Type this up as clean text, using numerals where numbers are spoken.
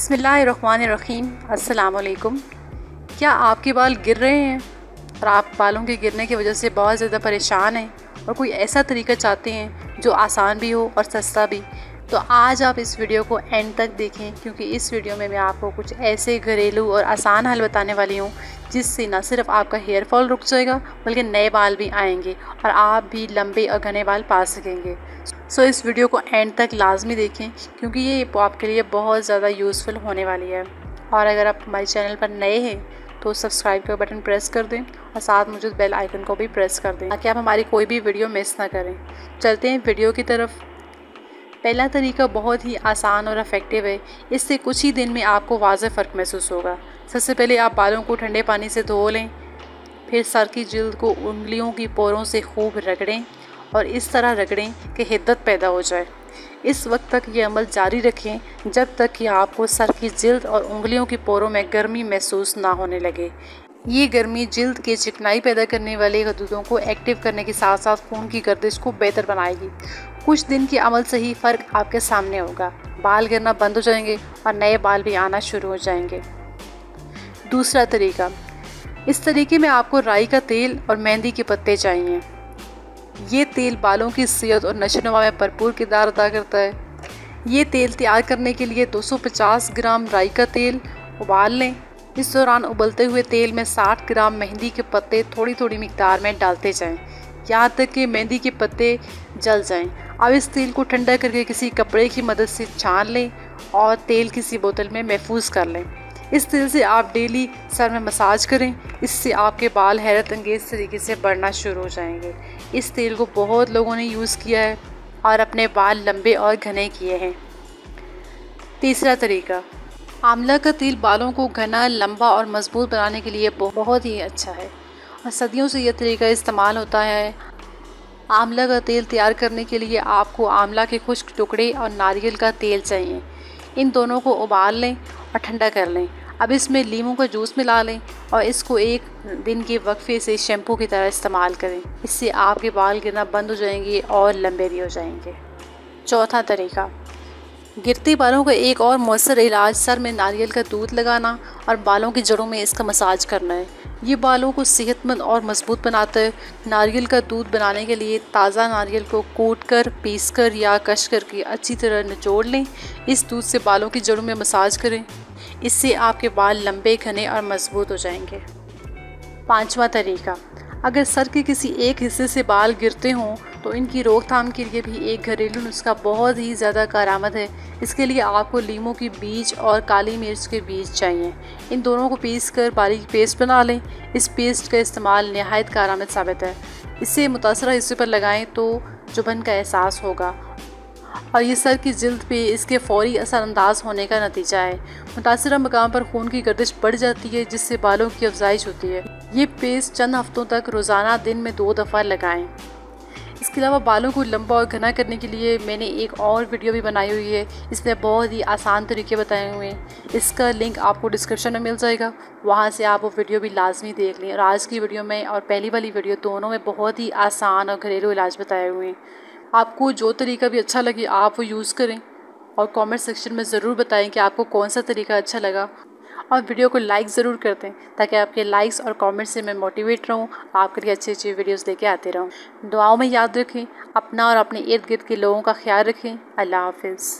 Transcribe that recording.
बिस्मिल्लाहिर्रहमानिर्रहीम। अस्सलाम वालेकुम। क्या आपके बाल गिर रहे हैं और आप बालों के गिरने की वजह से बहुत ज़्यादा परेशान हैं और कोई ऐसा तरीका चाहते हैं जो आसान भी हो और सस्ता भी? तो आज आप इस वीडियो को एंड तक देखें, क्योंकि इस वीडियो में मैं आपको कुछ ऐसे घरेलू और आसान हल बताने वाली हूँ जिससे न सिर्फ आपका हेयर फॉल रुक जाएगा बल्कि नए बाल भी आएंगे और आप भी लंबे और घने बाल पा सकेंगे। सो इस वीडियो को एंड तक लाजमी देखें, क्योंकि ये आपके लिए बहुत ज़्यादा यूज़फुल होने वाली है। और अगर आप हमारे चैनल पर नए हैं तो सब्सक्राइब का बटन प्रेस कर दें और साथ मौजूद बेल आइकन को भी प्रेस कर दें ताकि आप हमारी कोई भी वीडियो मिस ना करें। चलते हैं वीडियो की तरफ। पहला तरीका बहुत ही आसान और इफ़ेक्टिव है। इससे कुछ ही दिन में आपको वाज़ेह फ़र्क महसूस होगा। सबसे पहले आप बालों को ठंडे पानी से धो लें, फिर सर की जिल्द को उंगलियों की पोरों से खूब रगड़ें और इस तरह रगड़ें कि हिद्दत पैदा हो जाए। इस वक्त तक ये अमल जारी रखें जब तक कि आपको सर की जिल्द और उंगलियों की पोरों में गर्मी महसूस ना होने लगे। ये गर्मी जिल्द के चिकनाई पैदा करने वाले गदूदों को एक्टिव करने के साथ साथ खून की गर्दिश को बेहतर बनाएगी। कुछ दिन के अमल से ही फ़र्क आपके सामने होगा। बाल गिरना बंद हो जाएंगे और नए बाल भी आना शुरू हो जाएंगे। दूसरा तरीका, इस तरीके में आपको राई का तेल और मेहंदी के पत्ते चाहिए। ये तेल बालों की सेहत और नशोनुमा में भरपूर किरदार अदा करता है। ये तेल तैयार करने के लिए 250 ग्राम राई का तेल उबाल लें। इस दौरान उबलते हुए तेल में 60 ग्राम मेहंदी के पत्ते थोड़ी थोड़ी मिकदार में डालते जाएं, यहाँ तक कि मेहंदी के पत्ते जल जाएं। अब इस तेल को ठंडा करके किसी कपड़े की मदद से छान लें और तेल किसी बोतल में महफूज कर लें। इस तेल से आप डेली सर में मसाज करें। इससे आपके बाल हैरत अंगेज़ तरीके से बढ़ना शुरू हो जाएंगे। इस तेल को बहुत लोगों ने यूज़ किया है और अपने बाल लंबे और घने किए हैं। तीसरा तरीका, आंवला का तेल बालों को घना, लंबा और मजबूत बनाने के लिए बहुत ही अच्छा है और सदियों से यह तरीका इस्तेमाल होता है। आंवला का तेल तैयार करने के लिए आपको आंवला के खुश्क टुकड़े और नारियल का तेल चाहिए। इन दोनों को उबाल लें और ठंडा कर लें। अब इसमें लीमू का जूस मिला लें और इसको एक दिन के वक्फे से शैम्पू की तरह इस्तेमाल करें। इससे आपके बाल गिरना बंद हो जाएंगे और लंबे भी हो जाएंगे। चौथा तरीका, गिरते बालों का एक और मौसर इलाज सर में नारियल का दूध लगाना और बालों की जड़ों में इसका मसाज करना है। ये बालों को सेहतमंद और मजबूत बनाता है। नारियल का दूध बनाने के लिए ताज़ा नारियल को कूटकर, पीसकर या कश करके अच्छी तरह निचोड़ लें। इस दूध से बालों की जड़ों में मसाज करें। इससे आपके बाल लंबे, घने और मजबूत हो जाएंगे। पांचवा तरीका, अगर सर के किसी एक हिस्से से बाल गिरते हों तो इनकी रोकथाम के लिए भी एक घरेलू नुस्खा बहुत ही ज़्यादा कारआमद है। इसके लिए आपको लीमू के बीज और काली मिर्च के बीज चाहिए। इन दोनों को पीस कर बारीक पेस्ट बना लें। इस पेस्ट का इस्तेमाल नहायत कारआमद साबित है। इससे मुतासरा हिस्से पर लगाएं तो चुभन का एहसास होगा और ये सर की जिल्द पे इसके फौरी असरअंदाज होने का नतीजा है। मुतासरा मकाम पर खून की गर्दिश बढ़ जाती है जिससे बालों की अफजाइश होती है। ये पेस्ट चंद हफ्तों तक रोज़ाना दिन में 2 दफ़ा लगाएं। इसके अलावा बालों को लंबा और घना करने के लिए मैंने एक और वीडियो भी बनाई हुई है। इसमें बहुत ही आसान तरीके बताए हुए हैं। इसका लिंक आपको डिस्क्रिप्शन में मिल जाएगा, वहाँ से आप वो वीडियो भी लाजमी देख लें। और आज की वीडियो में और पहली वाली वीडियो दोनों में बहुत ही आसान और घरेलू इलाज बताए हुए हैं। आपको जो तरीका भी अच्छा लगे आप वो यूज़ करें और कमेंट सेक्शन में ज़रूर बताएं कि आपको कौन सा तरीका अच्छा लगा। और वीडियो को लाइक ज़रूर कर दें ताकि आपके लाइक्स और कमेंट से मैं मोटिवेट रहूं, आपके लिए अच्छी अच्छी वीडियोस लेके आते रहूं। दुआओं में याद रखें, अपना और अपने इर्द गिर्द के लोगों का ख्याल रखें। अल्लाह हाफिज़।